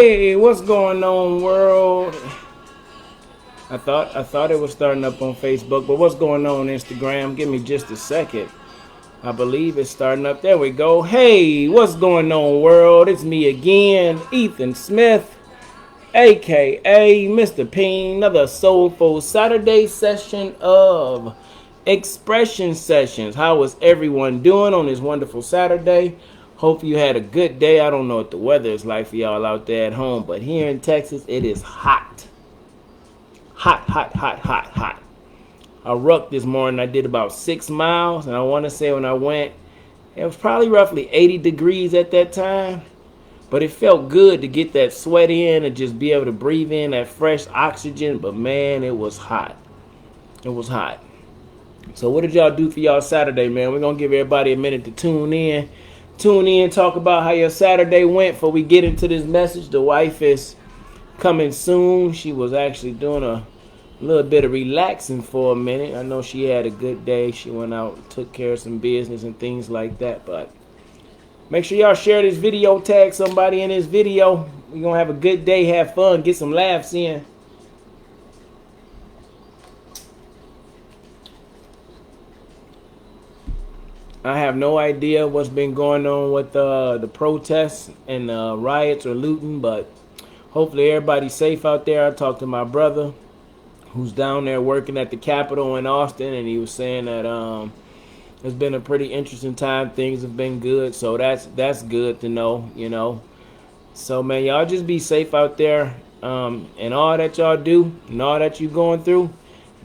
Hey, what's going on, world? I thought it was starting up on Facebook, but what's going on Instagram? Give me just a second. I believe it's starting up. There we go. Hey, what's going on, world? It's me again, Ethan Smith, aka Mr. P.I.E.N. Another soulful Saturday session of expression sessions. How is everyone doing on this wonderful Saturday? Hope you had a good day. I don't know what the weather is like for y'all out there at home, but here in Texas, it is hot. Hot, hot, hot, hot, hot. I rucked this morning. I did about 6 miles, and I want to say when I went, it was probably roughly 80 degrees at that time. But it felt good to get that sweat in and just be able to breathe in that fresh oxygen. But man, it was hot. It was hot. So what did y'all do for y'all Saturday, man? We're going to give everybody a minute to tune in. Tune in, talk about how your Saturday went before we get into this message. The wife is coming soon. She was actually doing a little bit of relaxing for a minute. I know she had a good day. She went out, took care of some business and things like that. But make sure y'all share this video, tag somebody in this video. We're going to have a good day, have fun, get some laughs in. I have no idea what's been going on with the protests and riots or looting, but hopefully everybody's safe out there. I talked to my brother who's down there working at the Capitol in Austin, and he was saying that it's been a pretty interesting time. Things have been good, so that's good to know, you know. So, man, y'all just be safe out there, and all that y'all do and all that you going through.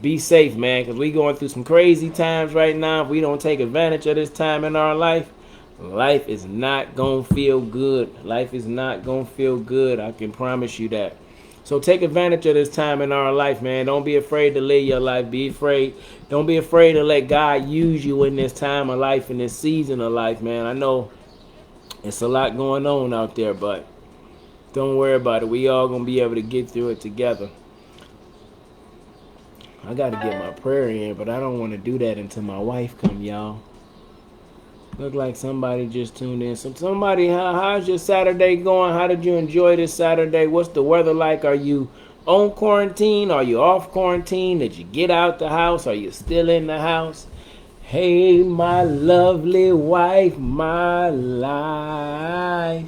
Be safe, man, because we going through some crazy times right now. If we don't take advantage of this time in our life, life is not going to feel good. Life is not going to feel good. I can promise you that. So take advantage of this time in our life, man. Don't be afraid to live your life. Don't be afraid to let God use you in this time of life, in this season of life, man. I know it's a lot going on out there, but don't worry about it. We all going to be able to get through it together. I got to get my prayer in, but I don't want to do that until my wife come, y'all. Look like somebody just tuned in. Somebody, how's your Saturday going? How did you enjoy this Saturday? What's the weather like? Are you on quarantine? Are you off quarantine? Did you get out the house? Are you still in the house? Hey, my lovely wife, my life.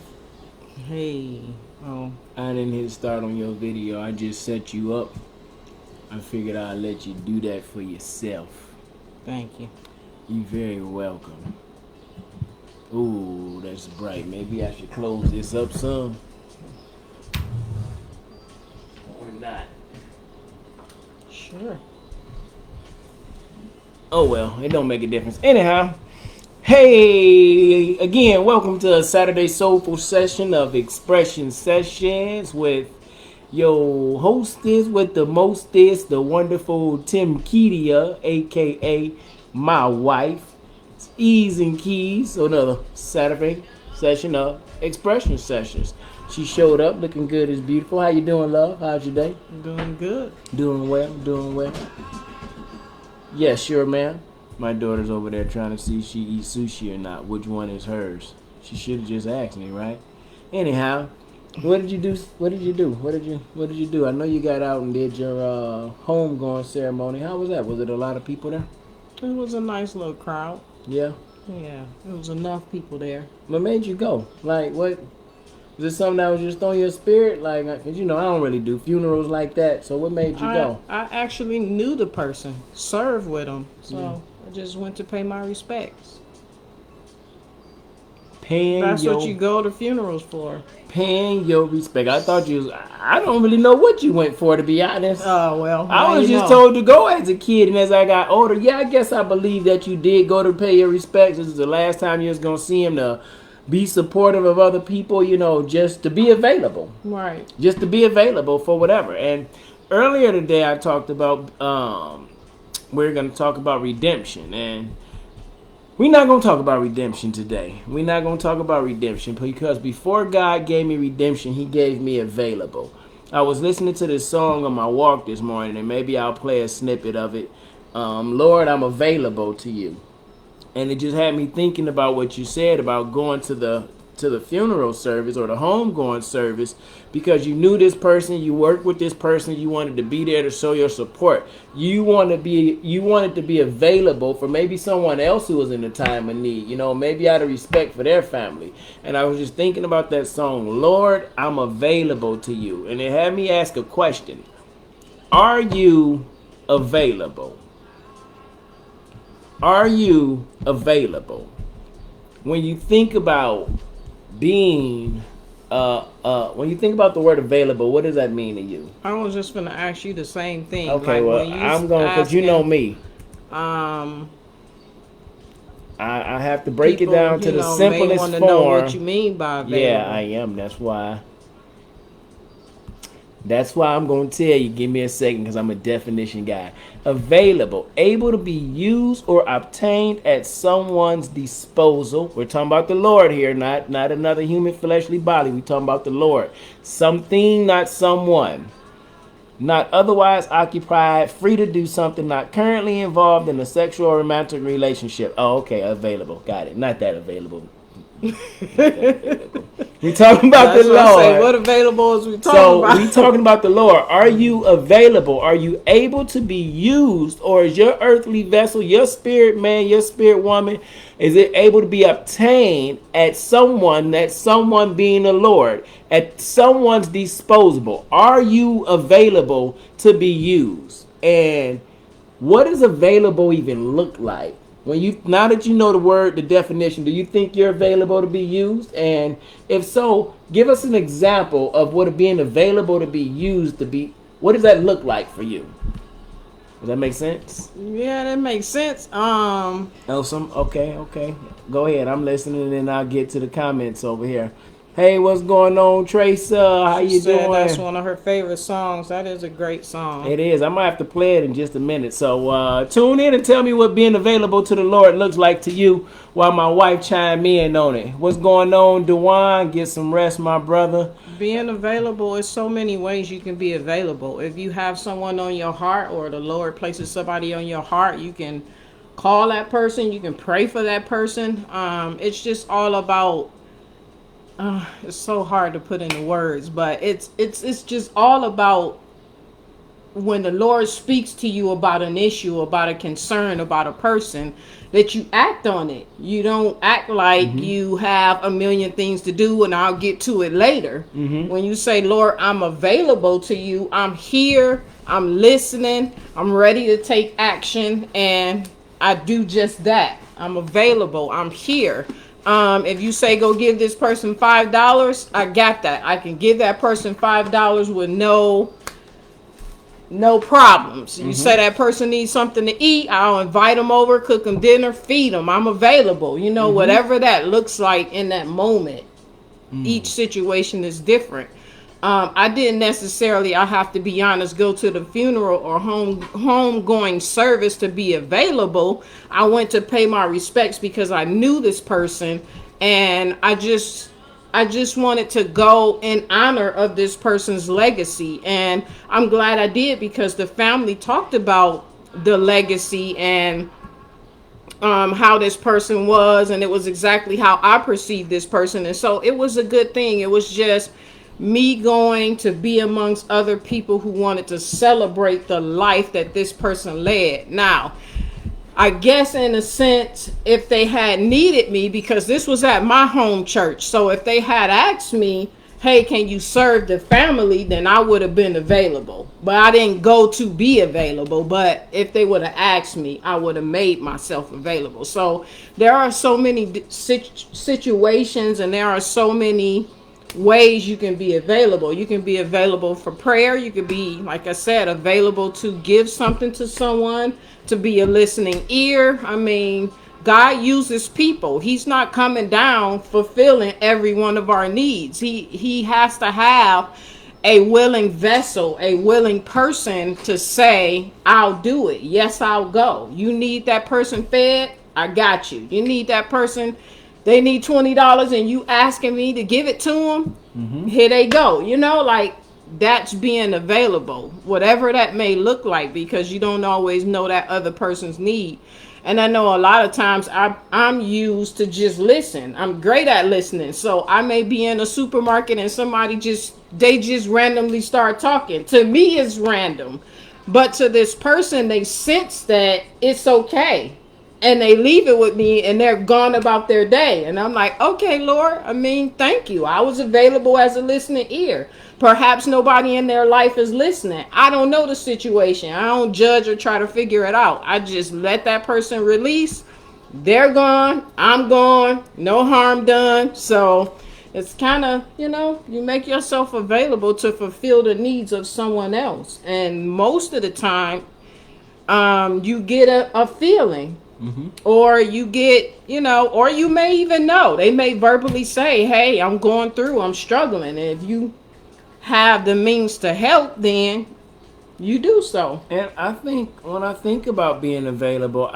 Hey, I didn't hit start on your video. I just set you up. I figured I'd let you do that for yourself. Thank you. You're very welcome. Ooh, that's bright. Maybe I should close this up some. Or not. Sure. Oh well, it don't make a difference. Anyhow, hey, again, welcome to a Saturday Soulful session of Expression Sessions with your hostess with the mostest, the wonderful Tim Kedia, aka my wife. It's Ease and Keys, so another Saturday session of Expression Sessions. She showed up looking good as beautiful. How you doing, love? How's your day? Doing good. Doing well, doing well. Yeah, sure, ma'am. My daughter's over there trying to see if she eats sushi or not. Which one is hers? She should have just asked me, right? Anyhow, what did you do? What did you do? What did you do? I know you got out and did your homegoing ceremony. How was that? Was it a lot of people there? It was a nice little crowd. Yeah. Yeah, it was enough people there. What made you go? Like, what? Was it something that was just on your spirit? Like, cause you know I don't really do funerals like that. So what made you go? I actually knew the person, served with them, so I just went to pay my respects. That's what you go to funerals for. Paying your respect. I thought you was, I don't really know what you went for, to be honest. Oh, well. I was just told to go as a kid, and as I got older, yeah, I guess I believe that you did go to pay your respects. This is the last time you was going to see him, to be supportive of other people, you know, just to be available. Right. Just to be available for whatever. And earlier today, I talked about, we're going to talk about redemption, and we're not going to talk about redemption today. We're not going to talk about redemption because before God gave me redemption, he gave me available. I was listening to this song on my walk this morning, and maybe I'll play a snippet of it. Lord, I'm available to you. And it just had me thinking about what you said about going to the to the funeral service or the homegoing service because you knew this person, you worked with this person, you wanted to be there to show your support. You wanted to be available for maybe someone else who was in a time of need, maybe out of respect for their family. And I was just thinking about that song, Lord, I'm available to you. And it had me ask a question. Are you available? Are you available? When you think about being when you think about the word available, what does that mean to you? I was just gonna ask you the same thing. Okay, like well, when you I'm going because you know me. Um, I have to break people, it down to the may simplest want to form. know what you mean by available. Yeah, I am. That's why I'm going to tell you. Give me a second because I'm a definition guy. Available, able to be used or obtained at someone's disposal. We're talking about the Lord here, not another human fleshly body. We're talking about the Lord. Something, not someone. Not otherwise occupied, free to do something, not currently involved in a sexual or romantic relationship. Oh, okay, available. Got it. Not that available. We talking about the Lord. I say, what available is we talking about? So we talking about the Lord. Are you available? Are you able to be used, or is your earthly vessel, your spirit man, your spirit woman, is it able to be obtained at someone being the Lord, at someone's disposable? Are you available to be used? And what does available even look like? Now that you know the definition, do you think you're available to be used? And if so, give us an example of what being available to be used to be. What does that look like for you? Does that make sense? Yeah, that makes sense. Awesome. Okay. Go ahead. I'm listening, and then I'll get to the comments over here. Hey, what's going on, Trace? How you doing? That's one of her favorite songs. That is a great song. It is. I might have to play it in just a minute. So tune in and tell me what being available to the Lord looks like to you while my wife chime in on it. What's going on, Dewan? Get some rest, my brother. Being available is so many ways you can be available. If you have someone on your heart or the Lord places somebody on your heart, you can call that person. You can pray for that person. It's just all about... it's so hard to put into words, but it's just all about when the Lord speaks to you about an issue, about a concern, about a person, that you act on it. You don't act like you have a million things to do and I'll get to it later. When you say, Lord, I'm available to you, I'm here, I'm listening, I'm ready to take action, and I do just that. I'm available, I'm here. If you say go give this person $5, I got that. I can give that person $5 with no problems. You say that person needs something to eat, I'll invite them over, cook them dinner, feed them. I'm available. Whatever that looks like in that moment. Each situation is different. I didn't necessarily, I have to be honest, go to the funeral or homegoing service to be available. I went to pay my respects because I knew this person, and I just wanted to go in honor of this person's legacy. And I'm glad I did, because the family talked about the legacy and how this person was, and it was exactly how I perceived this person. And so it was a good thing. It was just me going to be amongst other people who wanted to celebrate the life that this person led. Now, I guess in a sense, if they had needed me, because this was at my home church, so if they had asked me, hey, can you serve the family, then I would have been available. But I didn't go to be available. But if they would have asked me, I would have made myself available. So there are so many situations, and there are so many ways you can be available. You can be available for prayer. You could be, like I said, available to give something to someone, to be a listening ear. I mean, God uses people. He's not coming down fulfilling every one of our needs. He has to have a willing vessel, a willing person to say, I'll do it. Yes, I'll go. You need that person fed? I got you. You need that person, they need $20 and you asking me to give it to them? Here they go. That's being available, whatever that may look like, because you don't always know that other person's need. And I know a lot of times I'm used to just listen. I'm great at listening. So I may be in a supermarket and somebody they just randomly start talking. To me, it's random. But to this person, they sense that it's okay. And they leave it with me and they're gone about their day. And I'm like, okay, Lord, I mean, thank you. I was available as a listening ear. Perhaps nobody in their life is listening. I don't know the situation. I don't judge or try to figure it out. I just let that person release. They're gone. I'm gone. No harm done. So it's kind of, you make yourself available to fulfill the needs of someone else. And most of the time, you get a feeling. Mm-hmm. Or you get, or you may even know. They may verbally say, hey, I'm going through, I'm struggling. And if you have the means to help, then you do so. And I think when I think about being available,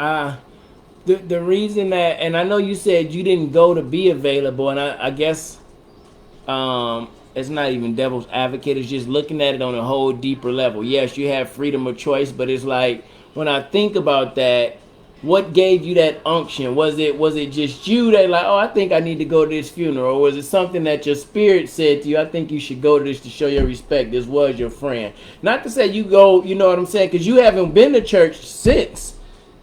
the reason that, and I know you said you didn't go to be available, and I guess it's not even devil's advocate, it's just looking at it on a whole deeper level. Yes, you have freedom of choice, but it's like, when I think about that, what gave you that unction? Was it just you that like, oh, I think I need to go to this funeral? Or was it something that your spirit said to you, I think you should go to this to show your respect? This was your friend. Not to say you go, you know what I'm saying? Because you haven't been to church since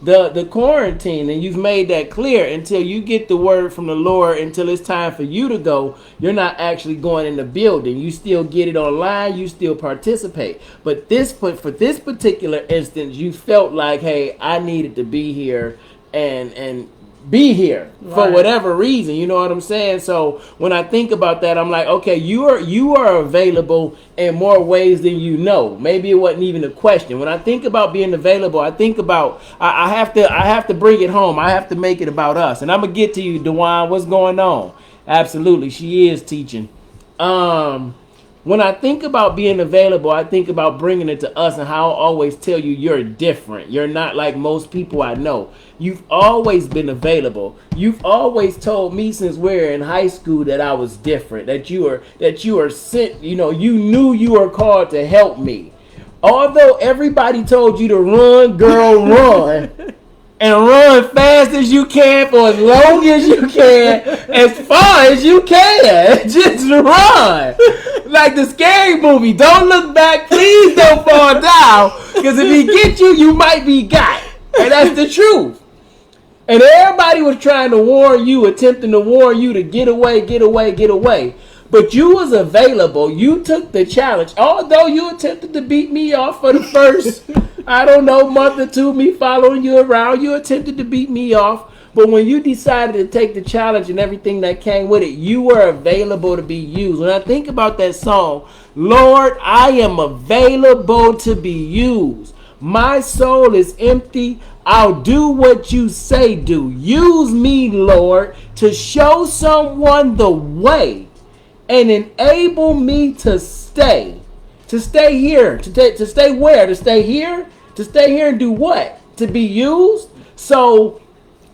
the quarantine, and you've made that clear. Until you get the word from the Lord, until it's time for you to go, you're not actually going in the building. You still get it online, you still participate. But for this particular instance, you felt like, hey, I needed to be here and be here for whatever reason, you know what I'm saying? So when I think about that, I'm like, okay, you are available in more ways than you know. Maybe it wasn't even a question. When I think about being available, I think about I have to bring it home. I have to make it about us. And I'm gonna get to you, Dewan. What's going on? Absolutely, she is teaching. When I think about being available, I think about bringing it to us, and how I always tell you, you're different. You're not like most people I know. You've always been available. You've always told me since we were in high school that I was different, that you are sent, you knew you were called to help me. Although everybody told you to run, girl, run. And run fast as you can for as long as you can, as far as you can. Just run. Like the scary movie. Don't look back. Please don't fall down. Because if he gets you, you might be got. And that's the truth. And everybody was trying to warn you, attempting to warn you to get away, get away, get away. But you was available. You took the challenge. Although you attempted to beat me off for the first, I don't know, month or two, me following you around. You attempted to beat me off. But when you decided to take the challenge and everything that came with it, you were available to be used. When I think about that song, Lord, I am available to be used. My soul is empty. I'll do what you say do. Use me, Lord, to show someone the way and enable me to stay. To stay here. To stay where? To stay here? To stay here and do what? To be used? So...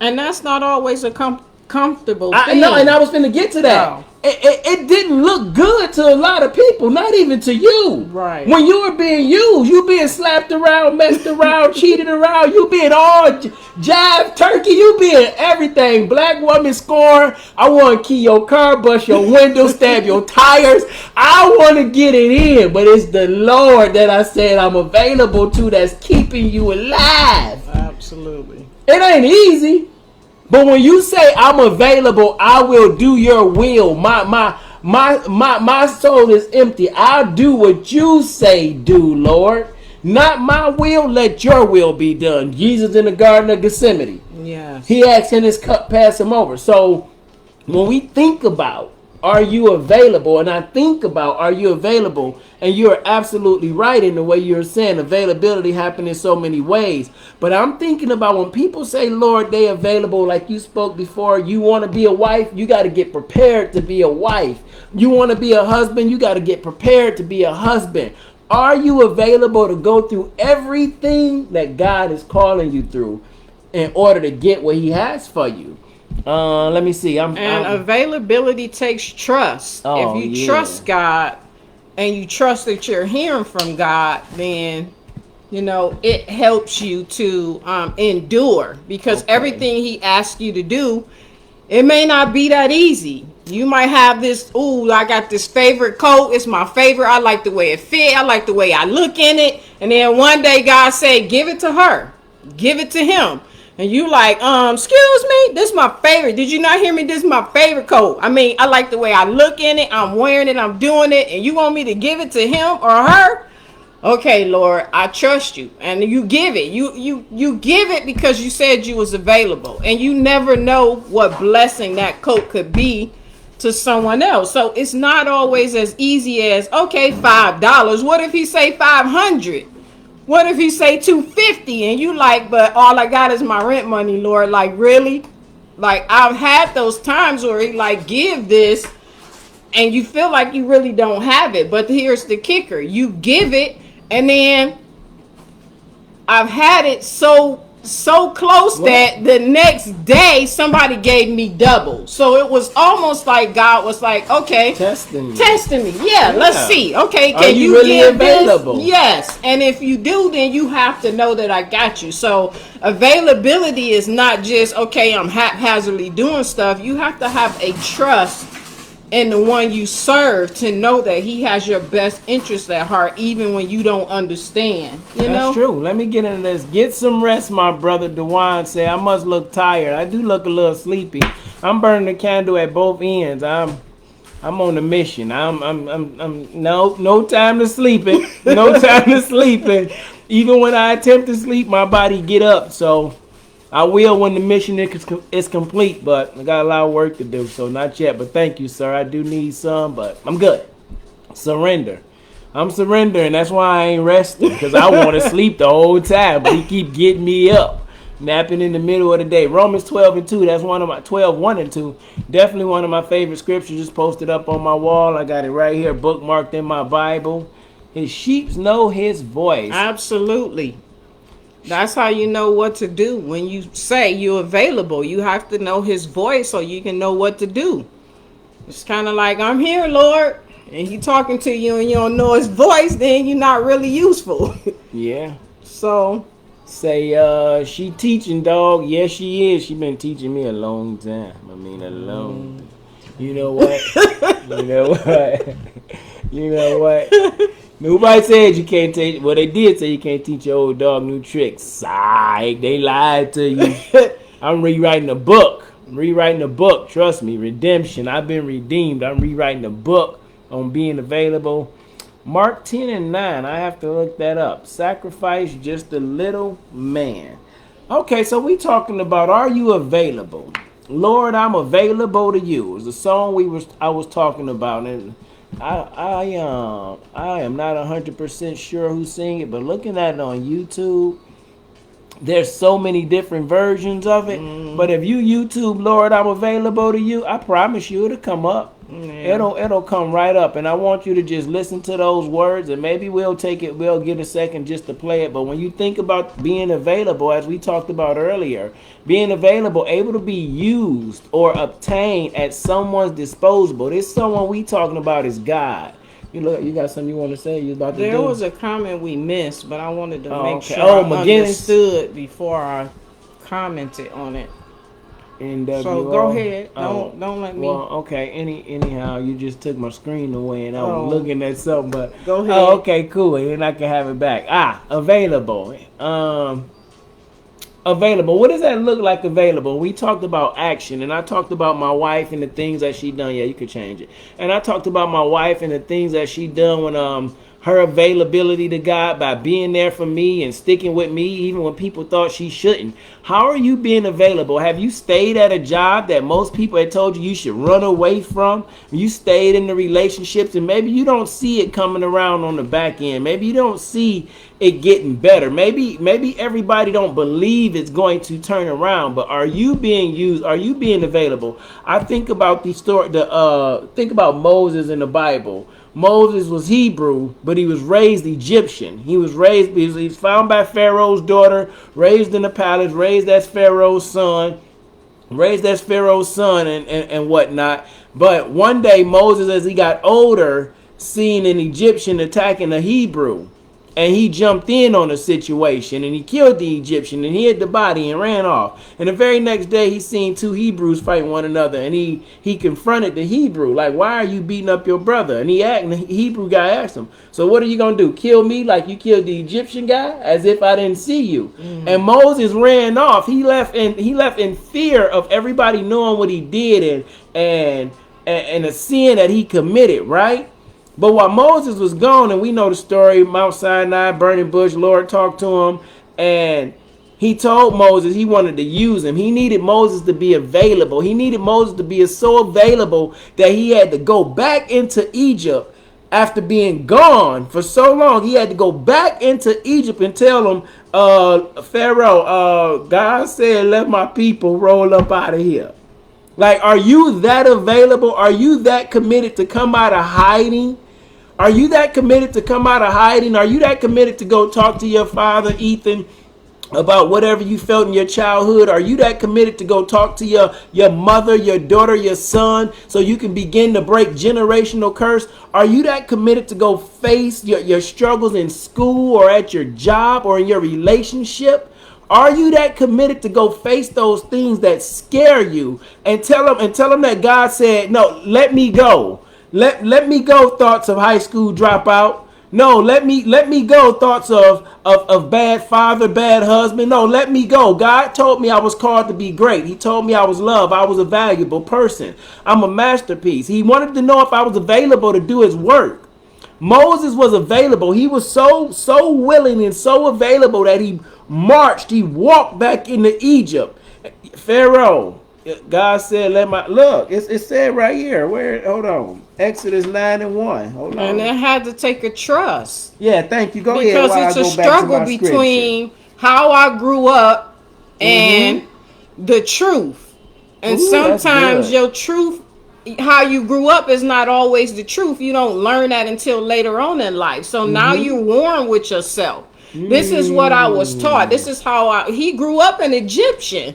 And that's not always a comfortable thing. No, and I was finna get to that. No. It didn't look good to a lot of people, not even to you. Right. When you were being used, you being slapped around, messed around, cheated around, you being all jive turkey, you being everything. Black woman scorn. I want to key your car, bust your window, stab your tires. I want to get it in, but it's the Lord that I said I'm available to that's keeping you alive. Absolutely. It ain't easy. But when you say I'm available, I will do your will. My soul is empty. I'll do what you say do, Lord. Not my will, let your will be done. Jesus in the Garden of Gethsemane. Yes. He asked, can his cup pass him over? So when we think about, are you available? And I think about, are you available? And you're absolutely right in the way you're saying availability happens in so many ways. But I'm thinking about when people say, Lord, they available, like you spoke before, you want to be a wife, you got to get prepared to be a wife. You want to be a husband, you got to get prepared to be a husband. Are you available to go through everything that God is calling you through in order to get what he has for you? Let me see. Availability takes trust. If you trust God and you trust that you're hearing from God, then it helps you to endure, because Okay. everything he asks you to do, it may not be that easy. You might have this, ooh, I got this favorite coat. It's my favorite. I like the way it fit. I like the way I look in it. And then one day God said, give it to her. Give it to him. And you like, excuse me, this is my favorite. Did you not hear me? This is my favorite coat. I mean, I like the way I look in it. I'm wearing it. I'm doing it. And you want me to give it to him or her? Okay, Lord, I trust you. And you give it. You give it because you said you was available. And you never know what blessing that coat could be to someone else. So it's not always as easy as, okay, $5. What if he say 500? What if he say 250? And you like, but all I got is my rent money, Lord. Like, really? Like, I've had those times where he like, give this, and you feel like you really don't have it. But here's the kicker: you give it, and then I've had it so close What? that the next day somebody gave me double. So it was almost like God was like, okay, Testing you. testing me. Yeah, let's Yeah. see. Okay, Are can you you really give this? available? Yes. And if you do, then you have to know that I got you. So availability is not just, okay, I'm haphazardly doing stuff. You have to have a trust and the one you serve to know that he has your best interest at heart, even when you don't understand, That's true. Let me get into this. Get some rest, my brother Dewan said. I must look tired. I do look a little sleepy. I'm burning the candle at both ends. I'm on a mission. I'm no time to sleeping. No time to sleeping. Even when I attempt to sleep, my body get up. So I will when the mission is complete, but I got a lot of work to do, so not yet. But thank you, sir. I do need some, but I'm good. Surrender. I'm surrendering. That's why I ain't resting, because I want to sleep the whole time, but he keep getting me up, napping in the middle of the day. Romans 12:2. That's one of my 12:1 and 2. Definitely one of my favorite scriptures. Just posted up on my wall. I got it right here, bookmarked in my Bible. His sheep know his voice. Absolutely. That's how you know what to do. When you say you're available, you have to know his voice so you can know what to do. It's kind of like, I'm here, Lord, and he talking to you and you don't know his voice, then you're not really useful. Yeah. So, Say, she teaching, dog. Yes, she is. She been teaching me a long time. I mean, a long time. You know what? You know what? You know what? Nobody said you can't teach. Well, they did say you can't teach your old dog new tricks. Psych. They lied to you. I'm rewriting a book. I'm rewriting a book. Trust me. Redemption. I've been redeemed. I'm rewriting a book on being available. Mark 10:9. I have to look that up. Sacrifice just a little man. Okay, so we talking about, are you available? Lord, I'm available to you. It's a song I was talking about, and I am not 100% sure who sang it, but looking at it on YouTube, there's so many different versions of it. But if you YouTube Lord, I'm available to you, I promise you it'll come up. yeah. It'll come right up. And I want you to just listen to those words, and maybe we'll get a second just to play it. But when you think about being available, as we talked about earlier, being available, able to be used or obtained at someone's disposal. This someone we talking about is God. You got something you want to say? You about to There do? was a comment we missed, but I wanted to Oh, make okay. sure Oh, I McGinnis. understood before I commented on it. So go NWO. ahead. Oh, Don't let me. well, okay. Anyhow, you just took my screen away, and I was Oh, looking at something. But go oh, ahead. okay, cool. And then I can have it back. Available. Available. What does that look like? Available. We talked about action, and I talked about my wife and the things that she done. Yeah, you could change it. And I talked about my wife and the things that she done when her availability to God by being there for me and sticking with me even when people thought she shouldn't. How are you being available? Have you stayed at a job that most people had told you you should run away from? You stayed in the relationships, and maybe you don't see it coming around on the back end. Maybe you don't see it getting better. Maybe everybody don't believe it's going to turn around. But are you being used? Are you being available? I think about the story. Think about Moses in the Bible. Moses was Hebrew, but he was raised Egyptian. He was found by Pharaoh's daughter, raised in the palace, raised as Pharaoh's son, and whatnot. But one day Moses, as he got older, seen an Egyptian attacking a Hebrew. and he jumped in on the situation and he killed the Egyptian and hid the body and ran off. And the very next day he seen two Hebrews fighting one another, and he confronted the Hebrew, like, why are you beating up your brother? And the Hebrew guy asked him, so what are you gonna do, kill me like you killed the Egyptian guy, as if I didn't see you? And Moses ran off. He left in fear of everybody knowing what he did and the sin that he committed, right? But while Moses was gone, and we know the story, Mount Sinai, burning bush, Lord talked to him, and he told Moses he wanted to use him. He needed Moses to be available. He needed Moses to be so available that he had to go back into Egypt after being gone for so long. He had to go back into Egypt and tell him, Pharaoh, God said, let my people roll up out of here. Like, are you that available? Are you that committed to come out of hiding? Are you that committed to come out of hiding? Are you that committed to go talk to your father, Ethan, about whatever you felt in your childhood? Are you that committed to go talk to your mother, your daughter, your son, so you can begin to break generational curse? Are you that committed to go face your struggles in school or at your job or in your relationship? Are you that committed to go face those things that scare you and tell them that God said, no, let me go. Let me go, thoughts of high school dropout. No, let me go, thoughts of bad father, bad husband. No, let me go. God told me I was called to be great. He told me I was loved. I was a valuable person. I'm a masterpiece. He wanted to know if I was available to do his work. Moses was available. He was so willing and so available that he marched. He walked back into Egypt. Pharaoh, God said, let my, look, it's said right here. Where, hold on. Exodus 9:1. Hold on. And it had to take a trust. Yeah, thank you. Go ahead. Because it's a struggle between how I grew up and the truth. And sometimes your truth, how you grew up, is not always the truth. You don't learn that until later on in life. So now you're warm with yourself. This is what I was taught. This is how he grew up an Egyptian.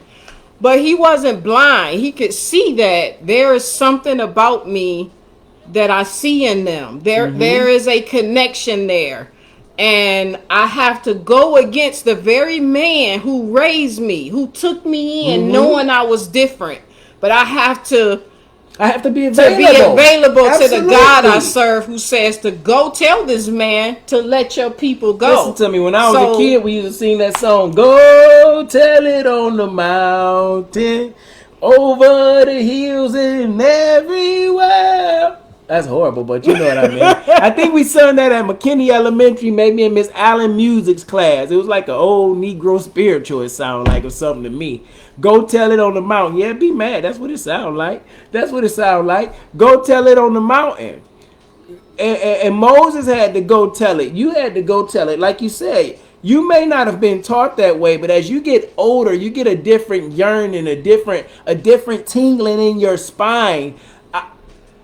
But he wasn't blind. He could see that there is something about me that I see in them. There is a connection there. And I have to go against the very man who raised me, who took me in knowing I was different. But I have to be available to the God I serve, who says to go tell this man to let your people go. Listen to me. When I was a kid, we used to sing that song, go tell it on the mountain, over the hills and everywhere. That's horrible, but you know what I mean. I think we sung that at McKinney Elementary, maybe in Miss Allen Music's class. It was like an old Negro spiritual, it sounded like, or something to me. Go tell it on the mountain. Yeah, be mad. That's what it sounds like. That's what it sounds like. Go tell it on the mountain. And Moses had to go tell it. You had to go tell it. Like you said, you may not have been taught that way, but as you get older, you get a different yearning, a different tingling in your spine.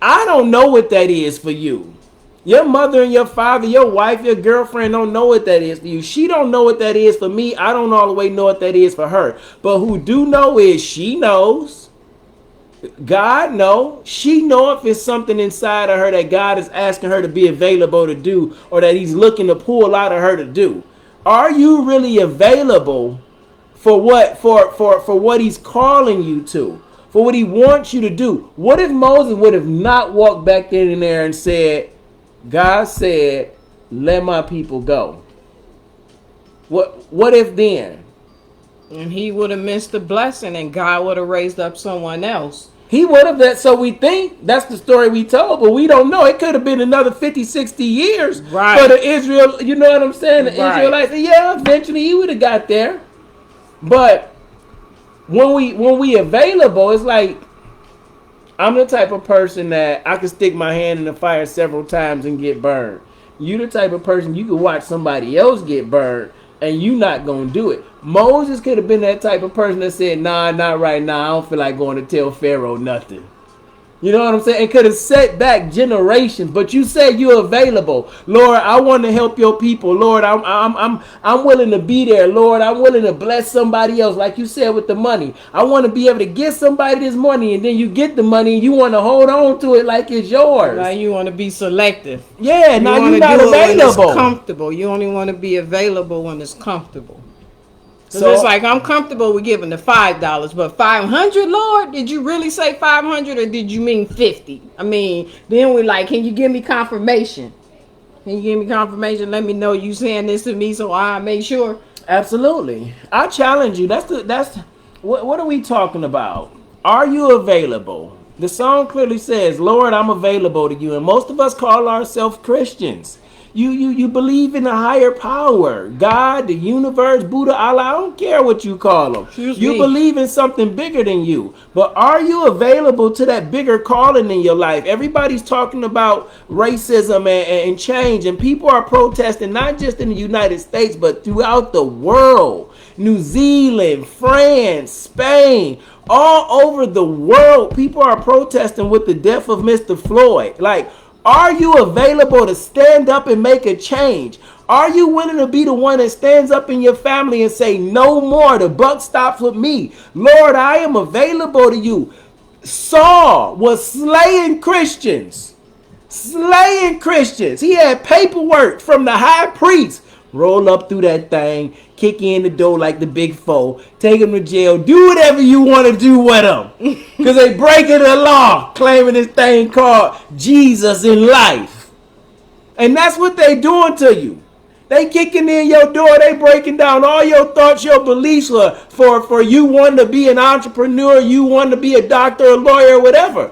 I don't know what that is for you. Your mother and your father, your wife, your girlfriend don't know what that is for you. She don't know what that is for me. I don't all the way know what that is for her. But who do know is she knows. God knows. She knows if it's something inside of her that God is asking her to be available to do, or that he's looking to pull out of her to do. Are you really available for what he's calling you to? For what he wants you to do? What if Moses would have not walked back in there and said, God said, let my people go? What if then? And he would have missed the blessing, and God would have raised up someone else. He would have. So we think that's the story we told, but we don't know. It could have been another 50, 60 years for the Israel. You know what I'm saying? The Israelites. Yeah, eventually he would have got there. But when we available, it's like, I'm the type of person that I can stick my hand in the fire several times and get burned. You the type of person you can watch somebody else get burned and you not gonna do it. Moses could have been that type of person that said, nah, not right now. I don't feel like going to tell Pharaoh nothing. You know what I'm saying? It could have set back generations, but you said you're available. Lord, I want to help your people. Lord, I'm willing to be there. Lord, I'm willing to bless somebody else, like you said with the money. I want to be able to get somebody this money, and then you get the money and you want to hold on to it like it's yours. Like you want to be selective. Yeah, You now want you're to not do it when it's available. comfortable. You only want to be available when it's comfortable. Cause it's So like I'm comfortable with giving the $5, but 500, Lord, did you really say 500 or did you mean 50? I mean, then we like, can you give me confirmation? Can you give me confirmation? Let me know you saying this to me so I make sure. absolutely, I challenge you. That's what are we talking about? Are you available? The song clearly says, "Lord, I'm available to you," and most of us call ourselves Christians. You believe in a higher power, God, the universe, Buddha, Allah. I don't care what you call them. Excuse You me. believe in something bigger than you. But are you available to that bigger calling in your life? Everybody's talking about racism and change, and people are protesting not just in the United States, but throughout the world. New Zealand, France, Spain, all over the world, people are protesting with the death of Mr. Floyd. Like, are you available to stand up and make a change? Are you willing to be the one that stands up in your family and say, no more, the buck stops with me? Lord, I am available to you. Saul was slaying Christians. Slaying Christians. He had paperwork from the high priest. Roll up through that thing, kick in the door like the big foe, take him to jail, do whatever you want to do with him. Because they breaking the law, claiming this thing called Jesus in life. And that's what they doing to you. They kicking in your door. They breaking down all your thoughts, your beliefs for you wanting to be an entrepreneur, you wanting to be a doctor, a lawyer, whatever.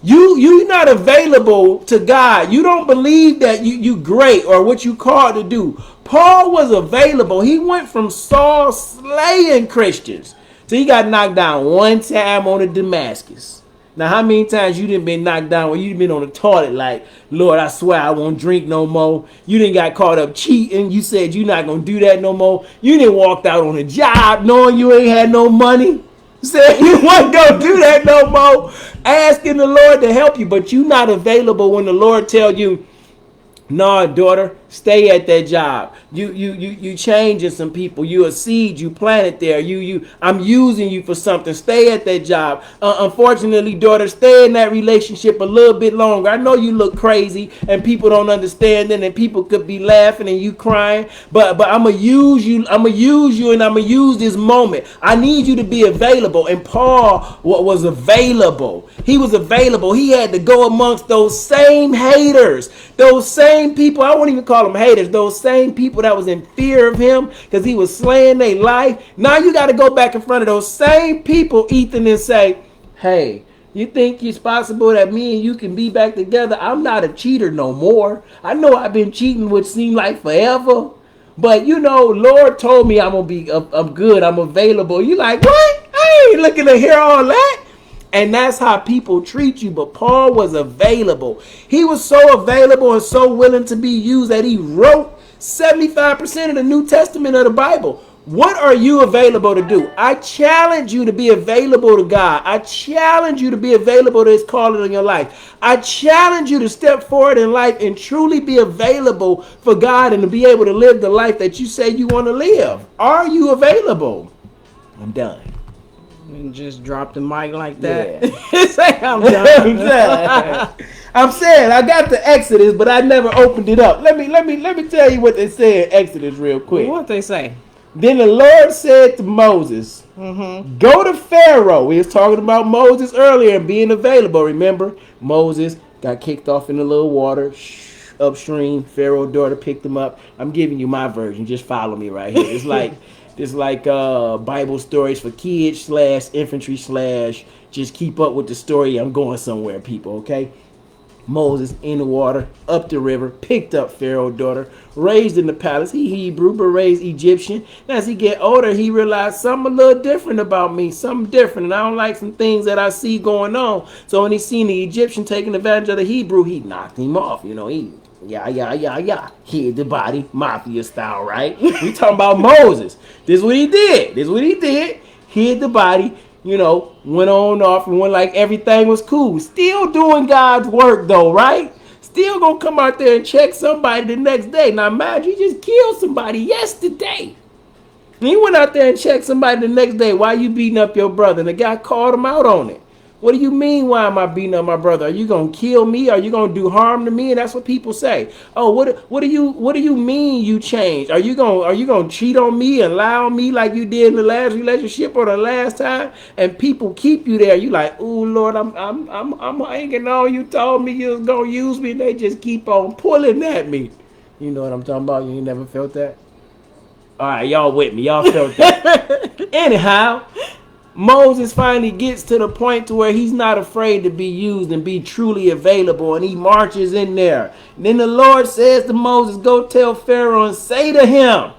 You not available to God. You don't believe that you great or what you called to do. Paul was available. He went from Saul slaying Christians. So he got knocked down one time on the Damascus. Now, how many times you didn't been knocked down where you been on the toilet like, Lord, I swear I won't drink no more. You didn't got caught up cheating. You said you not going to do that no more. You didn't walked out on a job knowing you ain't had no money. Said you wasn't going to do that no more. Asking the Lord to help you, but you not available when the Lord tell you, nah, daughter, stay at that job. You changing some people. You a seed. You planted there. I'm using you for something. Stay at that job. Unfortunately, daughter, stay in that relationship a little bit longer. I know you look crazy and people don't understand it, and people could be laughing and you crying. But I'm gonna use you. I'm gonna use you, and I'm gonna use this moment. I need you to be available. And Paul was available. He was available. He had to go amongst those same haters, those same people. I won't even call them haters. Those same people that was in fear of him because he was slaying their life. Now you got to go back in front of those same people, Ethan, and say, hey, you think it's possible that me and you can be back together? I'm not a cheater no more. I know I've been cheating, which seemed like forever. But you know, Lord told me I'm good. I'm available. You like, what? I ain't looking to hear all that. And that's how people treat you. But Paul was available. He was so available and so willing to be used that he wrote 75% of the New Testament of the Bible. What are you available to do? I challenge you to be available to God. I challenge you to be available to his calling in your life. I challenge you to step forward in life and truly be available for God and to be able to live the life that you say you want to live. Are you available? I'm done. And just drop the mic like that. Yeah. Say I'm done. I'm saying I got the Exodus, but I never opened it up. Let me tell you what they say in Exodus real quick. What they say? Then the Lord said to Moses, go to Pharaoh. We was talking about Moses earlier and being available. Remember, Moses got kicked off in the little water upstream. Pharaoh's daughter picked him up. I'm giving you my version. Just follow me right here. It's like Bible stories for kids / infantry / just keep up with the story. I'm going somewhere, people, okay? Moses in the water, up the river, picked up Pharaoh's daughter, raised in the palace. He Hebrew, but raised Egyptian. And as he get older, he realized something a little different about me, something different. And I don't like some things that I see going on. So when he seen the Egyptian taking advantage of the Hebrew, he knocked him off. You know, he hid the body, mafia style, right? We talking about Moses. This is what he did. Hid the body. went on off and went like everything was cool. Still doing God's work though, right? Still gonna come out there and check somebody the next day. Now imagine you just killed somebody yesterday. And he went out there and checked somebody the next day. Why you beating up your brother? And the guy called him out on it. What do you mean? Why am I beating up my brother? Are you gonna kill me? Are you gonna do harm to me? And that's what people say. Oh, what do you mean you changed? Are you gonna cheat on me and lie on me like you did in the last relationship or the last time? And people keep you there. You like, oh Lord, I'm hanging on. You told me you was gonna use me. And they just keep on pulling at me. You know what I'm talking about? You ain't never felt that? All right, y'all with me. Y'all felt that. Anyhow, Moses finally gets to the point to where he's not afraid to be used and be truly available, and he marches in there. And then the Lord says to Moses, go tell Pharaoh and say to him,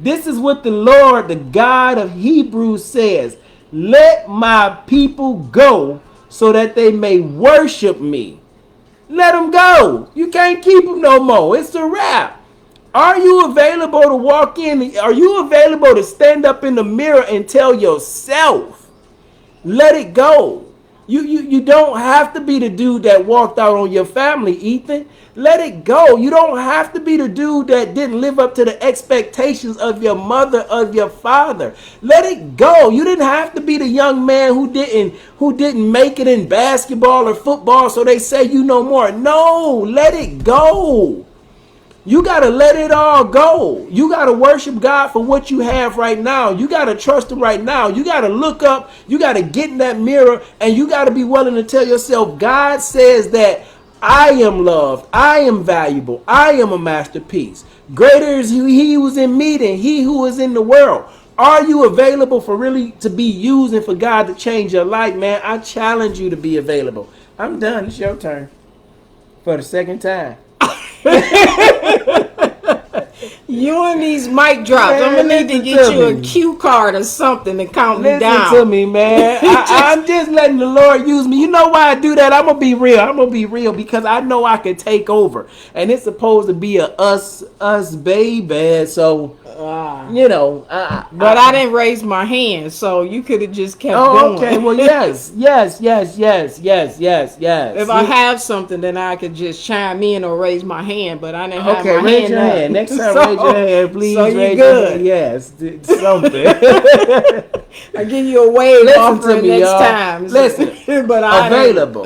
this is what the Lord, the God of Hebrews says, let my people go so that they may worship me. Let them go. You can't keep them no more. It's a wrap. Are you available to walk in? Are you available to stand up in the mirror and tell yourself, let it go? You don't have to be the dude that walked out on your family, Ethan. Let it go. You don't have to be the dude that didn't live up to the expectations of your mother, of your father. Let it go. You didn't have to be the young man who didn't make it in basketball or football, so they say you know more. No, let it go. You got to let it all go. You got to worship God for what you have right now. You got to trust him right now. You got to look up. You got to get in that mirror, and you got to be willing to tell yourself, God says that I am loved. I am valuable. I am a masterpiece. Greater is he who is in me than he who is in the world. Are you available for really to be used and for God to change your life, man? I challenge you to be available. I'm done. It's your turn for the second time. You and these mic drops. Man, I'm gonna need to get you a cue card or something to count me down. Listen to me, man. I'm just letting the Lord use me. You know why I do that? I'm gonna be real. I'm gonna be real because I know I can take over, and it's supposed to be a us baby. So but I didn't raise my hand, so you could have just kept going. Oh, okay. Well, yes. If I have something, then I could just chime in or raise my hand, but I didn't have my hand. Okay, raise your hand. Next time, raise your hand, please. So raise good. Your hand. Yes, something. I give you a wave offering next time. Listen, but available.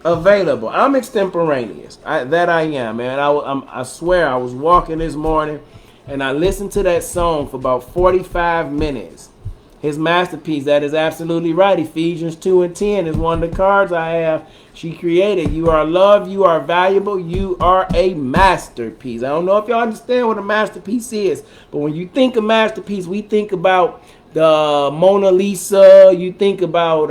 Available. I'm extemporaneous. I am, man. I swear, I was walking this morning, and I listened to that song for about 45 minutes. His masterpiece, that is absolutely right. Ephesians 2:10 is one of the cards I have. She created. You are loved. You are valuable. You are a masterpiece. I don't know if y'all understand what a masterpiece is, but when you think of masterpiece, we think about the Mona Lisa. You think about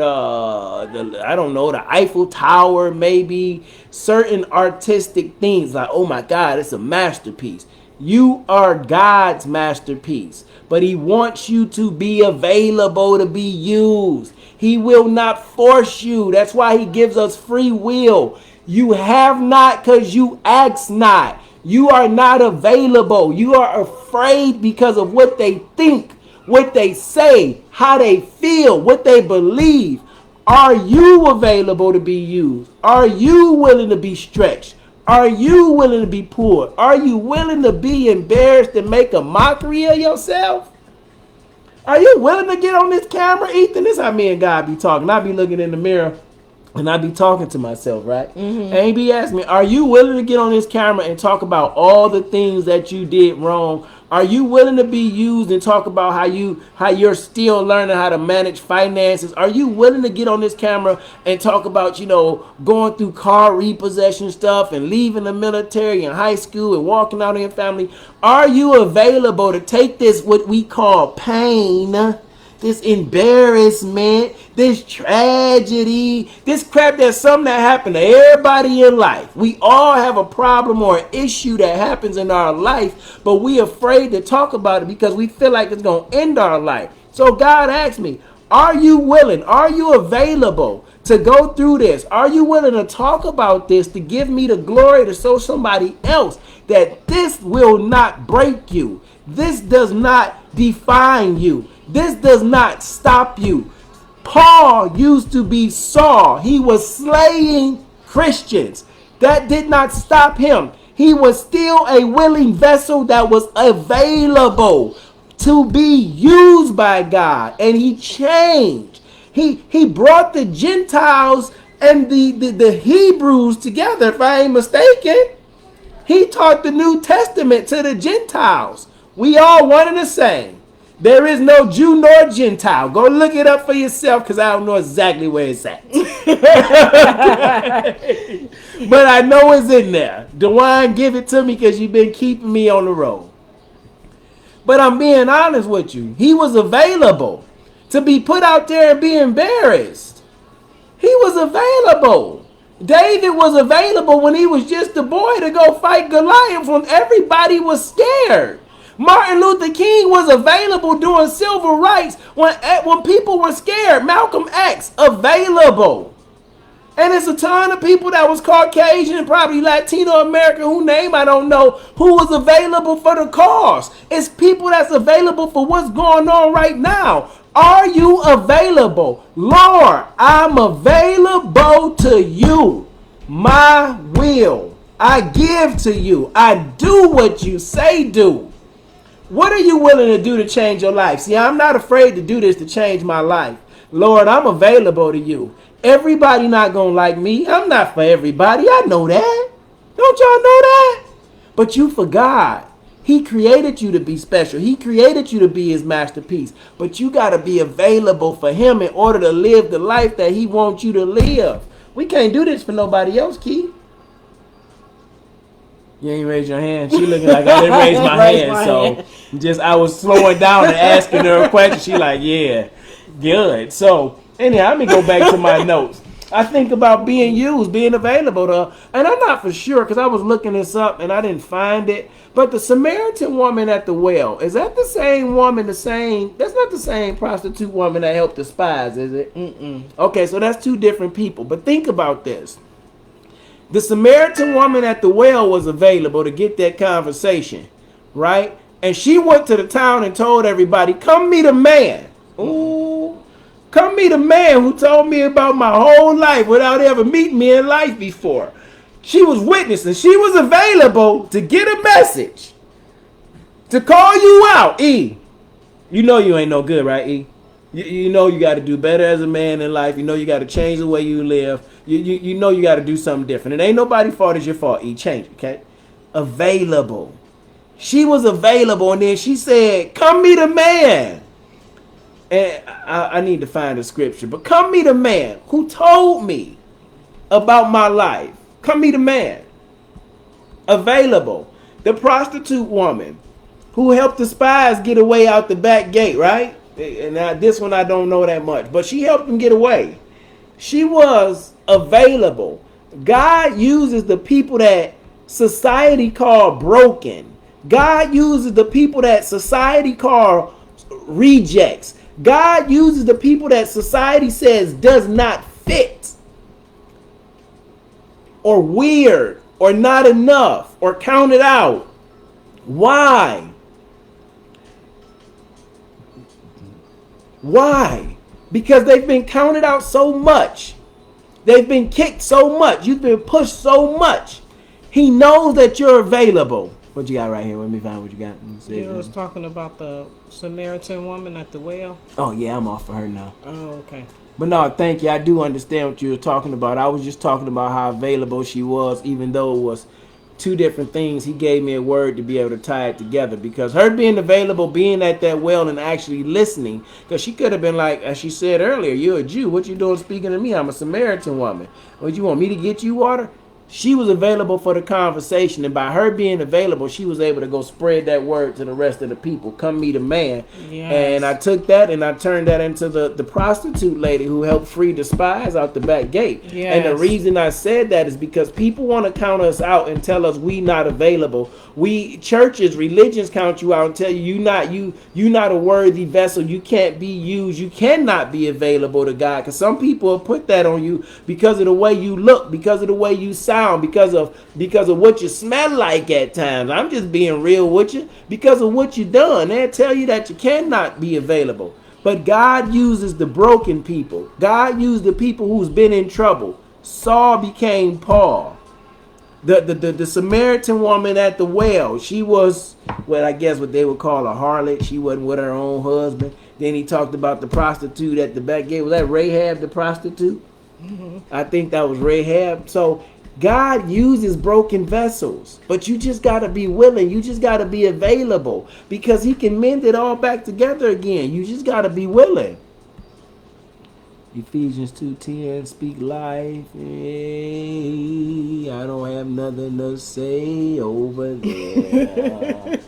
the Eiffel Tower, maybe certain artistic things like, oh my God, it's a masterpiece. You are God's masterpiece, but he wants you to be available to be used. He will not force you. That's why he gives us free will. You have not because you ask not. You are not available. You are afraid because of what they think, what they say, how they feel, what they believe. Are you available to be used? Are you willing to be stretched? Are you willing to be pulled? Are you willing to be embarrassed and make a mockery of yourself? Are you willing to get on this camera, Ethan? This is how me and God be talking. I be looking in the mirror and I be talking to myself, right? Mm-hmm. And he be asking me, are you willing to get on this camera and talk about all the things that you did wrong? Are you willing to be used and talk about how you're still learning how to manage finances? Are you willing to get on this camera and talk about, going through car repossession stuff and leaving the military and high school and walking out in your family? Are you available to take this, what we call pain, this embarrassment, this tragedy, this crap that's something that happened to everybody in life? We all have a problem or an issue that happens in our life, but we afraid to talk about it because we feel like it's going to end our life. So God asked me, are you willing? Are you available to go through this? Are you willing to talk about this, to give me the glory, to show somebody else that this will not break you? This does not define you. This does not stop you. Paul used to be Saul. He was slaying Christians. That did not stop him. He was still a willing vessel that was available to be used by God. And he changed. He brought the Gentiles and the Hebrews together, if I ain't mistaken. He taught the New Testament to the Gentiles. We all one and the same. There is no Jew nor Gentile. Go look it up for yourself because I don't know exactly where it's at. But I know it's in there. DeWine, give it to me because you've been keeping me on the road. But I'm being honest with you. He was available to be put out there and be embarrassed. He was available. David was available when he was just a boy to go fight Goliath when everybody was scared. Martin Luther King was available during civil rights when people were scared. Malcolm X, available. And it's a ton of people that was Caucasian and probably Latino American, who name I don't know, who was available for the cause. It's people that's available for what's going on right now. Are you available? Lord, I'm available to you. My will I give to you. I do what you say do. What are you willing to do to change your life? See, I'm not afraid to do this to change my life. Lord, I'm available to you. Everybody not going to like me. I'm not for everybody. I know that. Don't y'all know that? But you for God. He created you to be special. He created you to be his masterpiece. But you got to be available for him in order to live the life that he wants you to live. We can't do this for nobody else, Keith. You ain't raise your hand. She looking like I didn't raise my hand. So just I was slowing down and asking her a question. She like, yeah, good. So anyhow, let me go back to my notes. I think about being used, being available to her. And I'm not for sure because I was looking this up and I didn't find it. But the Samaritan woman at the well, is that the same woman, that's not the same prostitute woman that helped the spies, is it? Mm-mm. Okay, so that's two different people. But think about this. The Samaritan woman at the well was available to get that conversation, right? And she went to the town and told everybody, come meet a man. Ooh, come meet a man who told me about my whole life without ever meeting me in life before. She was witnessing. She was available to get a message, to call you out. E, you know you ain't no good, right, E? You know you got to do better as a man in life. You know you got to change the way you live. You know you got to do something different. It ain't nobody's fault. It's your fault. E, change it, okay? Available. She was available, and then she said, come meet a man. And I need to find the scripture. But come meet a man who told me about my life. Come meet a man. Available. The prostitute woman who helped the spies get away out the back gate, right? And this one I don't know that much, but she helped them get away. She was available. God uses the people that society call broken. God uses the people that society call rejects. God uses the people that society says does not fit, or weird, or not enough, or counted out. Why? Why? Because they've been counted out so much. They've been kicked so much. You've been pushed so much. He knows that you're available. What you got right here? Let me find what you got. You was talking about the Samaritan woman at the well. Oh, yeah, I'm off for her now. Oh, okay. But no, thank you. I do understand what you were talking about. I was just talking about how available she was, even though it was two different things. He gave me a word to be able to tie it together, because her being available, being at that well and actually listening, because she could have been like, as she said earlier, you're a Jew, what you doing speaking to me? I'm a Samaritan woman. What, you want me to get you water? She was available for the conversation, and by her being available, she was able to go spread that word to the rest of the people. Come meet a man. Yes. And I took that and I turned that into the prostitute lady who helped free the spies out the back gate. Yes. And the reason I said that is because people want to count us out and tell us we not available. We churches, religions count you out and tell you you not a worthy vessel. You can't be used. You cannot be available to God. Because some people will put that on you because of the way you look, because of the way you sound, because of what you smell like at times. I'm just being real with you. Because of what you done, they'll tell you that you cannot be available. But God uses the broken people. God used the people who's been in trouble. Saul became Paul. The Samaritan woman at the well, she was what I guess what they would call a harlot. She wasn't with her own husband. Then he talked about the prostitute at the back gate. Was that Rahab the prostitute? Mm-hmm. I think that was Rahab. So God uses broken vessels, but you just got to be willing. You just got to be available because he can mend it all back together again. You just got to be willing. Ephesians 2:10, speak life. Hey, I don't have nothing to say over there.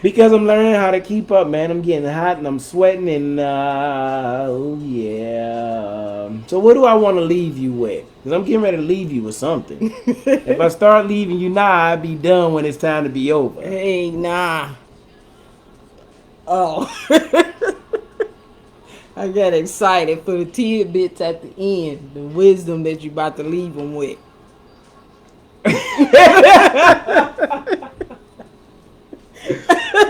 Because I'm learning how to keep up, man. I'm getting hot and I'm sweating and oh yeah. So what do I want to leave you with? Because I'm getting ready to leave you with something. If I start leaving you now, I'll be done when it's time to be over. Hey, nah. Oh. I got excited for the tidbits at the end. The wisdom that you about to leave them with.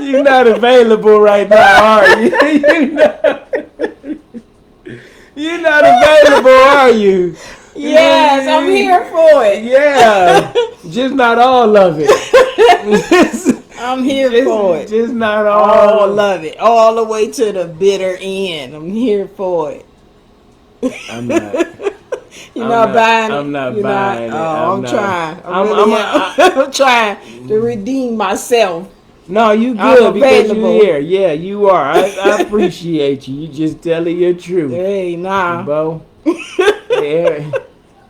You're not available right now, are you? You're not available, are you? Yes, I'm here for it. Yeah, just not all of it. I'm here for it. Just not all of it. All the way to the bitter end. I'm here for it. I'm not. You're not buying it. I'm not buying it. I'm trying. I'm trying to redeem myself. No, you good because you're here. Yeah, you are. I appreciate you. You just telling your truth. Hey, nah. Bo.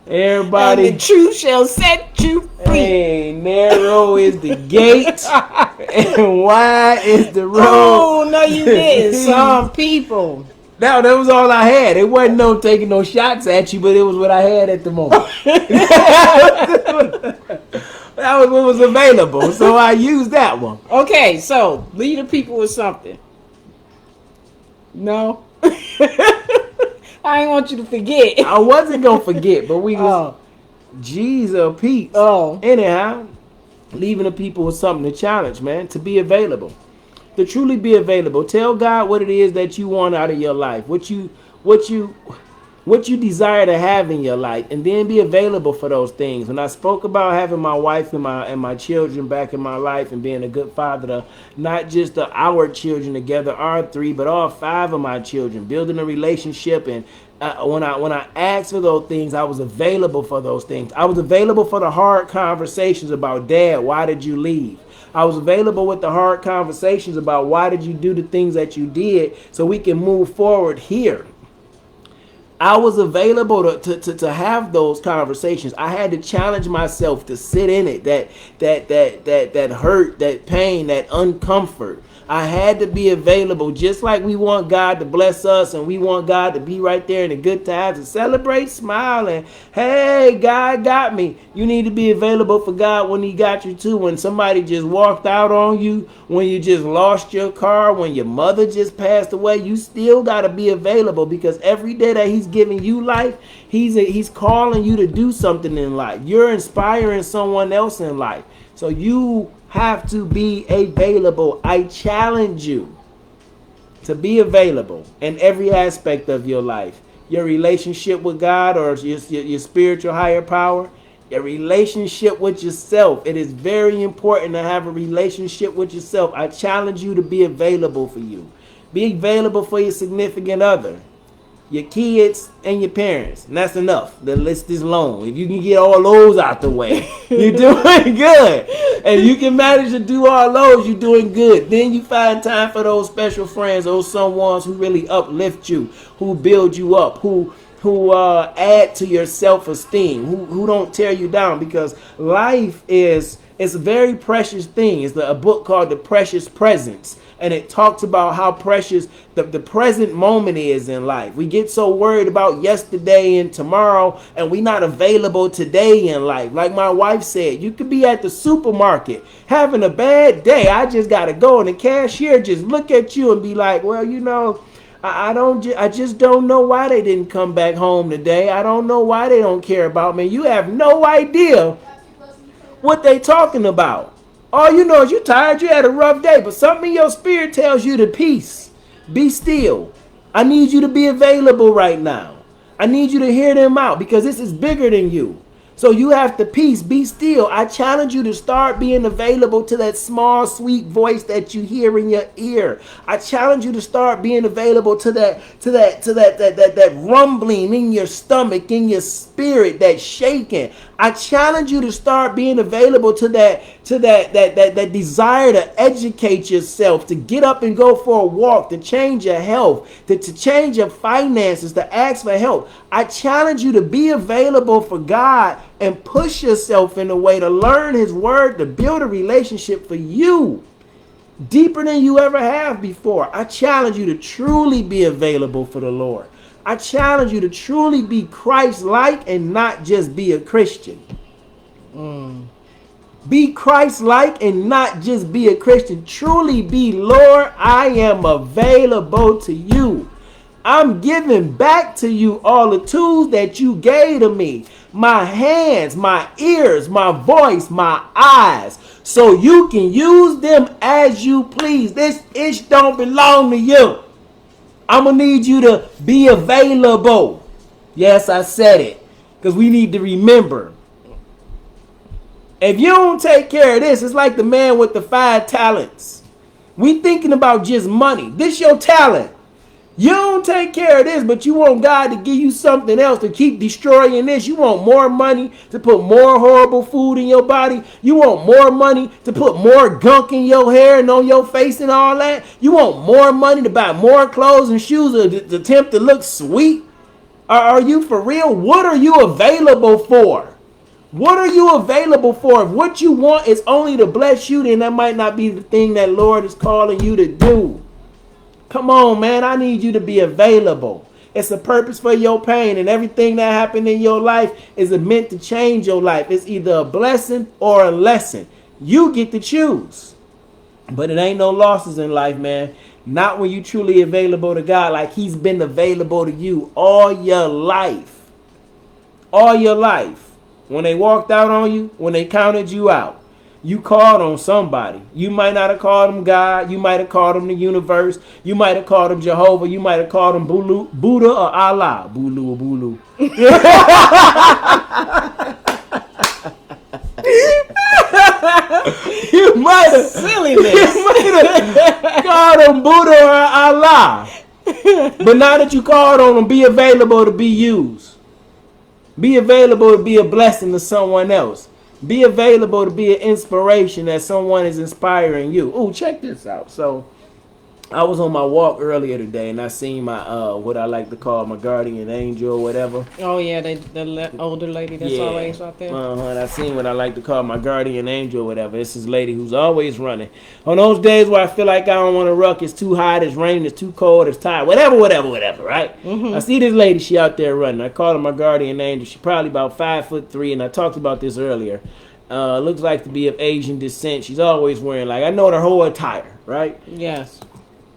Everybody. And the truth shall set you free. Hey, narrow is the gate and wide is the road. Oh, no, you did. Some people. No, that was all I had. It wasn't no taking no shots at you, but it was what I had at the moment. That was what was available, so I used that one. Okay, so leave the people with something. No? I ain't want you to forget. I wasn't going to forget, but we was G's or Pete's. Oh. Anyhow, leaving the people with something to challenge, man, to be available. To truly be available. Tell God what it is that you want out of your life. What you desire to have in your life, and then be available for those things. When I spoke about having my wife and my children back in my life and being a good father to not just our children together, our three, but all five of my children, building a relationship. And when I asked for those things, I was available for those things. I was available for the hard conversations about, Dad, why did you leave? I was available with the hard conversations about why did you do the things that you did so we can move forward here. I was available to have those conversations. I had to challenge myself to sit in it, that hurt, that pain, that uncomfort. I had to be available, just like we want God to bless us and we want God to be right there in the good times and celebrate, smile, and hey, God got me. You need to be available for God when he got you too. When somebody just walked out on you, when you just lost your car, when your mother just passed away, you still got to be available, because every day that he's giving you life, he's calling you to do something in life. You're inspiring someone else in life. So you have to be available. I challenge you to be available in every aspect of your life. Your relationship with God or your spiritual higher power. Your relationship with yourself. It is very important to have a relationship with yourself. I challenge you to be available for you. Be available for your significant other, your kids, and your parents. And that's enough. The list is long. If you can get all those out the way, you're doing good. And you can manage to do all those, you're doing good. Then you find time for those special friends, those someones who really uplift you, who build you up, who add to your self-esteem, who don't tear you down, because life is a very precious thing. It's a book called The Precious Presence, and it talks about how precious the present moment is in life. We get so worried about yesterday and tomorrow, and we're not available today in life. Like my wife said, you could be at the supermarket having a bad day. I just got to go, and the cashier just look at you and be like, well, you know, I just don't know why they didn't come back home today. I don't know why they don't care about me. You have no idea what they talking about. All you know is you're tired, you had a rough day, but something in your spirit tells you to peace. Be still. I need you to be available right now. I need you to hear them out because this is bigger than you. So you have to peace, be still. I challenge you to start being available to that small, sweet voice that you hear in your ear. I challenge you to start being available to that rumbling in your stomach, in your spirit, that shaking. I challenge you to start being available to that desire to educate yourself, to get up and go for a walk, to change your health, to change your finances, to ask for help. I challenge you to be available for God and push yourself in a way to learn his word, to build a relationship for you deeper than you ever have before. I challenge you to truly be available for the Lord. I challenge you to truly be Christ-like and not just be a Christian. Be Christ-like and not just be a Christian. Truly be, Lord, I am available to you. I'm giving back to you all the tools that you gave to me. My hands, my ears, my voice, my eyes. So you can use them as you please. This ish don't belong to you. I'm going to need you to be available. Yes, I said it. Because we need to remember. If you don't take care of this, it's like the man with the 5 talents. We thinking about just money. This your talent. You don't take care of this, but you want God to give you something else to keep destroying this. You want more money to put more horrible food in your body. You want more money to put more gunk in your hair and on your face and all that. You want more money to buy more clothes and shoes to attempt to look sweet. Are you for real? What are you available for? What are you available for? If what you want is only to bless you, then that might not be the thing that Lord is calling you to do. Come on, man. I need you to be available. It's a purpose for your pain, and everything that happened in your life is meant to change your life. It's either a blessing or a lesson. You get to choose. But it ain't no losses in life, man. Not when you truly available to God, like he's been available to you all your life. All your life. When they walked out on you, when they counted you out, you called on somebody. You might not have called them God. You might have called them the universe. You might have called them Jehovah. You might have called them Buddha or Allah. Bulu or Bulu. You might have silliness. You might have called them Buddha or Allah. But now that you called on them, be available to be used. Be available to be a blessing to someone else. Be available to be an inspiration that someone is inspiring you. Oh, check this out. So I was on my walk earlier today and I seen my what I like to call my guardian angel or whatever. Oh yeah, the older lady that's always out there. And I seen what I like to call my guardian angel or whatever. It's this lady who's always running. On those days where I feel like I don't want to ruck, it's too hot, it's raining, it's too cold, it's tired, whatever, right? Mm-hmm. I see this lady, she out there running. I call her my guardian angel. She's probably about 5'3", and I talked about this earlier. Looks like to be of Asian descent. She's always wearing, like, I know her whole attire, right? Yes.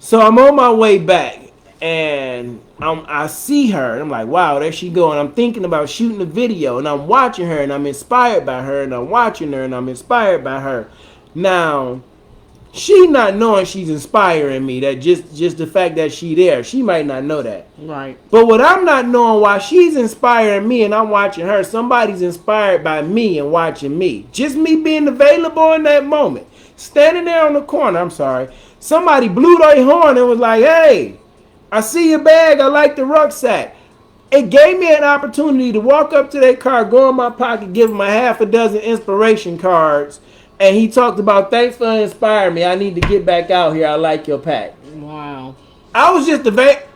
So I'm on my way back, and I see her, and I'm like, wow, there she go. And I'm thinking about shooting a video, and I'm watching her, and I'm inspired by her, and I'm watching her, and I'm inspired by her. Now, she not knowing she's inspiring me, that just the fact that she there, she might not know that. Right. But what I'm not knowing, why she's inspiring me and I'm watching her, somebody's inspired by me and watching me. Just me being available in that moment. Standing there on the corner, I'm sorry. Somebody blew their horn and was like, hey, I see your bag. I like the rucksack. It gave me an opportunity to walk up to that car, go in my pocket, give him a half a dozen inspiration cards. And he talked about, thanks for inspiring me. I need to get back out here. I like your pack. Wow. I was just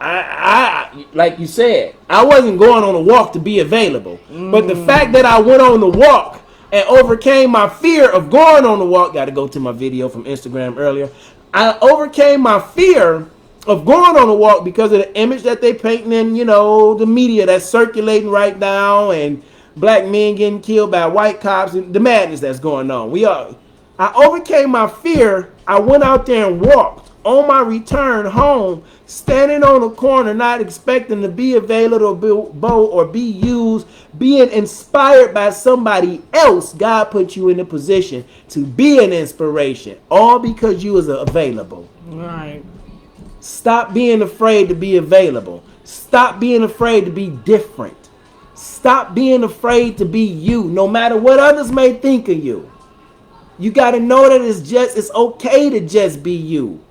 I like you said, I wasn't going on a walk to be available. But the fact that I went on the walk and overcame my fear of going on the walk, got to go to my video from Instagram earlier. I overcame my fear of going on a walk because of the image that they painting in, the media that's circulating right now, and black men getting killed by white cops and the madness that's going on. I overcame my fear. I went out there and walked. On my return home, standing on a corner, not expecting to be available or be used, being inspired by somebody else, God put you in a position to be an inspiration, all because you was available. Right. Stop being afraid to be available. Stop being afraid to be different. Stop being afraid to be you, no matter what others may think of you. You got to know that it's okay to just be you.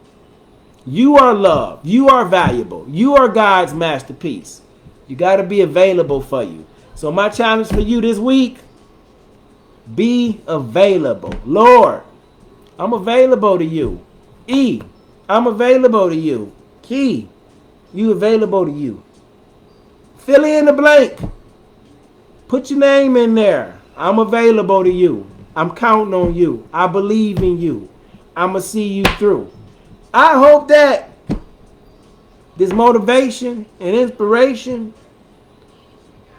You are loved. You are valuable. You are God's masterpiece. You got to be available for you. So my challenge for you this week, be available. Lord, I'm available to you. E, I'm available to you. Key, you available to you. Fill in the blank. Put your name in there. I'm available to you. I'm counting on you. I believe in you. I'm going to see you through. I hope that this motivation and inspiration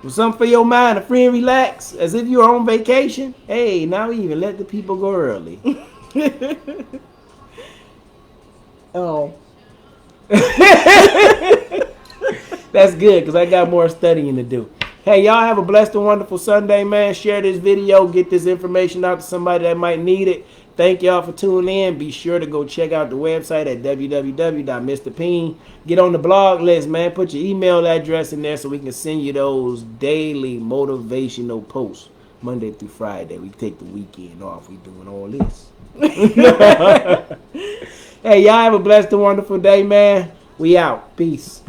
was something for your mind to free and relax as if you were on vacation. Hey, now we even let the people go early. Oh. That's good because I got more studying to do. Hey, y'all have a blessed and wonderful Sunday, man. Share this video. Get this information out to somebody that might need it. Thank y'all for tuning in. Be sure to go check out the website at www.mrp.in. Get on the blog list, man. Put your email address in there so we can send you those daily motivational posts. Monday through Friday. We take the weekend off. We doing all this. Hey, y'all have a blessed and wonderful day, man. We out. Peace.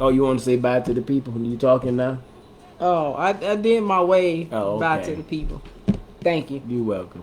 Oh, you want to say bye to the people? You talking now? Oh, I did my way Oh, bye okay. to the people. Thank you. You're welcome.